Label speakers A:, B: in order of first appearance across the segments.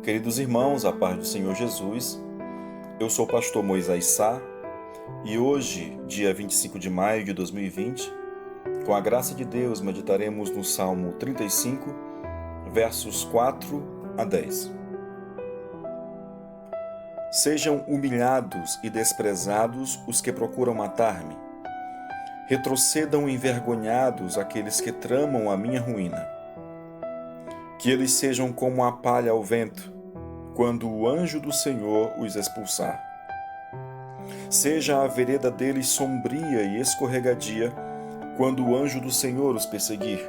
A: Queridos irmãos, a paz do Senhor Jesus, eu sou o pastor Moisés Sá e hoje, dia 25 de maio de 2020, com a graça de Deus, meditaremos no Salmo 35, versos 4 a 10. Sejam humilhados e desprezados os que procuram matar-me. Retrocedam envergonhados aqueles que tramam a minha ruína. Que eles sejam como a palha ao vento, quando o anjo do Senhor os expulsar. Seja a vereda deles sombria e escorregadia, quando o anjo do Senhor os perseguir.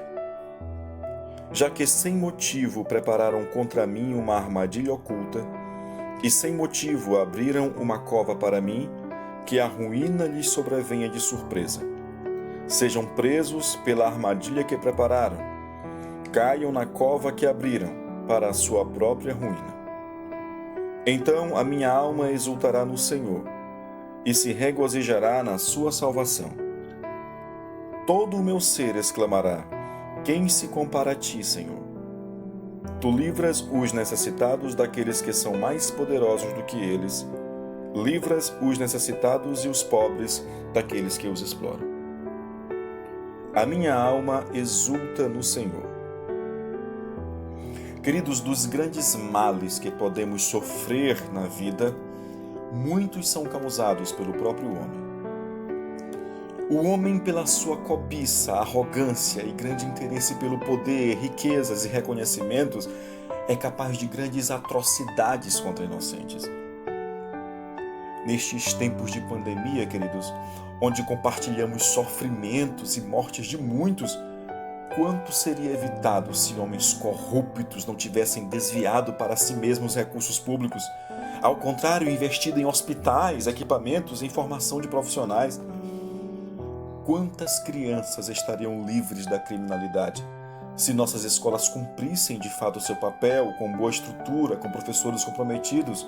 A: Já que sem motivo prepararam contra mim uma armadilha oculta, e sem motivo abriram uma cova para mim, que a ruína lhes sobrevenha de surpresa. Sejam presos pela armadilha que prepararam, caiam na cova que abriram para a sua própria ruína. Então a minha alma exultará no Senhor e se regozijará na sua salvação. Todo o meu ser exclamará: quem se compara a ti, Senhor? Tu livras os necessitados daqueles que são mais poderosos do que eles, livras os necessitados e os pobres daqueles que os exploram. A minha alma exulta no Senhor. Queridos, dos grandes males que podemos sofrer na vida, muitos são causados pelo próprio homem. O homem, pela sua cobiça, arrogância e grande interesse pelo poder, riquezas e reconhecimentos, é capaz de grandes atrocidades contra inocentes. Nestes tempos de pandemia, queridos, onde compartilhamos sofrimentos e mortes de muitos, quanto seria evitado se homens corruptos não tivessem desviado para si mesmos recursos públicos, ao contrário, investido em hospitais, equipamentos e em formação de profissionais? Quantas crianças estariam livres da criminalidade se nossas escolas cumprissem de fato o seu papel, com boa estrutura, com professores comprometidos?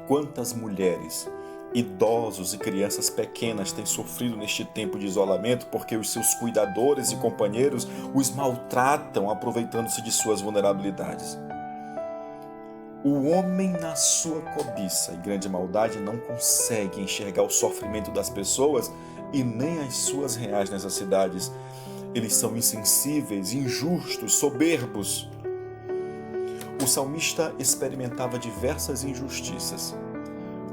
A: Quantas mulheres, idosos e crianças pequenas têm sofrido neste tempo de isolamento porque os seus cuidadores e companheiros os maltratam, aproveitando-se de suas vulnerabilidades? O homem, na sua cobiça e grande maldade, não consegue enxergar o sofrimento das pessoas e nem as suas reais necessidades. Eles são insensíveis, injustos, soberbos. O salmista experimentava diversas injustiças.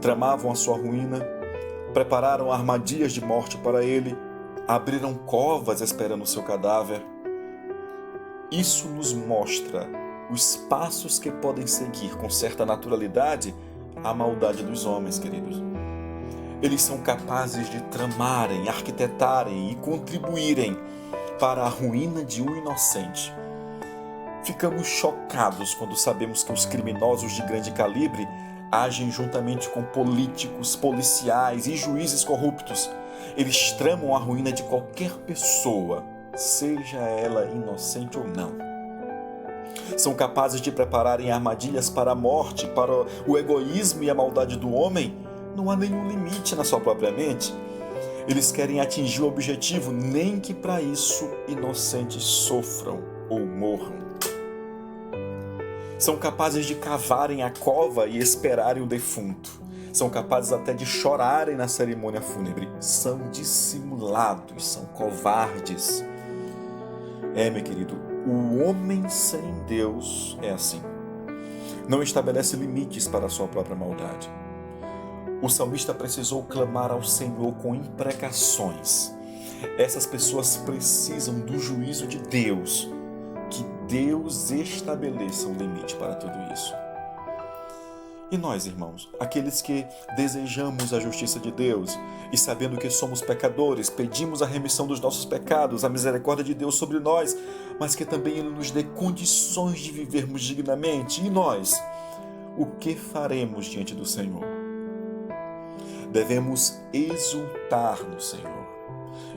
A: Tramavam a sua ruína, prepararam armadilhas de morte para ele, abriram covas esperando o seu cadáver. Isso nos mostra os passos que podem seguir com certa naturalidade a maldade dos homens, queridos. Eles são capazes de tramarem, arquitetarem e contribuírem para a ruína de um inocente. Ficamos chocados quando sabemos que os criminosos de grande calibre agem juntamente com políticos, policiais e juízes corruptos. Eles tramam a ruína de qualquer pessoa, seja ela inocente ou não. São capazes de prepararem armadilhas para a morte, para o egoísmo e a maldade do homem. Não há nenhum limite na sua própria mente. Eles querem atingir o objetivo, nem que para isso inocentes sofram ou morram. São capazes de cavarem a cova e esperarem o defunto. São capazes até de chorarem na cerimônia fúnebre. São dissimulados, são covardes. Meu querido, o homem sem Deus é assim. Não estabelece limites para a sua própria maldade. O salmista precisou clamar ao Senhor com imprecações. Essas pessoas precisam do juízo de Deus. Que Deus estabeleça um limite para tudo isso. E nós, irmãos, aqueles que desejamos a justiça de Deus e sabendo que somos pecadores, pedimos a remissão dos nossos pecados, a misericórdia de Deus sobre nós, mas que também Ele nos dê condições de vivermos dignamente. E nós, o que faremos diante do Senhor? Devemos exultar no Senhor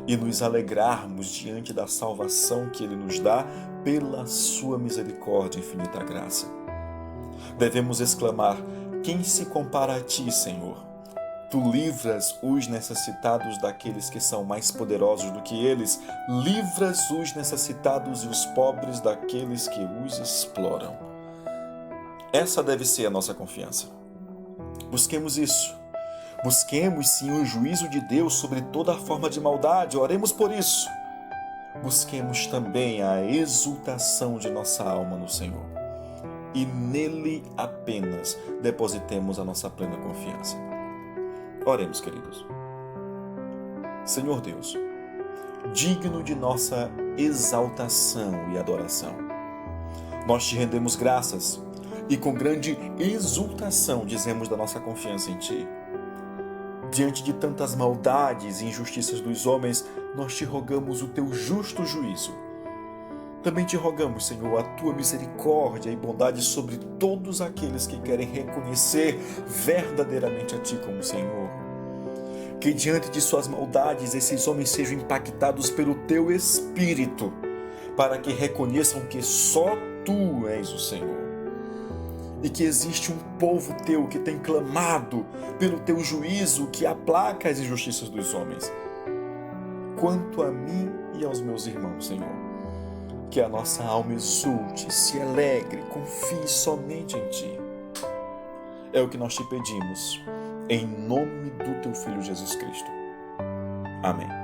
A: e nos alegrarmos diante da salvação que Ele nos dá pela sua misericórdia e infinita graça. Devemos exclamar: quem se compara a ti, Senhor? Tu livras os necessitados daqueles que são mais poderosos do que eles, livras os necessitados e os pobres daqueles que os exploram. Essa deve ser a nossa confiança. Busquemos isso. Busquemos sim o juízo de Deus sobre toda forma de maldade. Oremos por isso. Busquemos também a exultação de nossa alma no Senhor. E nele apenas depositemos a nossa plena confiança. Oremos, queridos. Senhor Deus, digno de nossa exaltação e adoração, nós te rendemos graças e com grande exultação dizemos da nossa confiança em Ti. Diante de tantas maldades e injustiças dos homens, nós te rogamos o Teu justo juízo. Também te rogamos, Senhor, a Tua misericórdia e bondade sobre todos aqueles que querem reconhecer verdadeiramente a Ti como Senhor. Que diante de suas maldades, esses homens sejam impactados pelo Teu Espírito, para que reconheçam que só Tu és o Senhor. E que existe um povo Teu que tem clamado pelo Teu juízo que aplaca as injustiças dos homens. Quanto a mim e aos meus irmãos, Senhor, que a nossa alma exulte, se alegre, confie somente em Ti. É o que nós te pedimos, em nome do Teu Filho Jesus Cristo. Amém.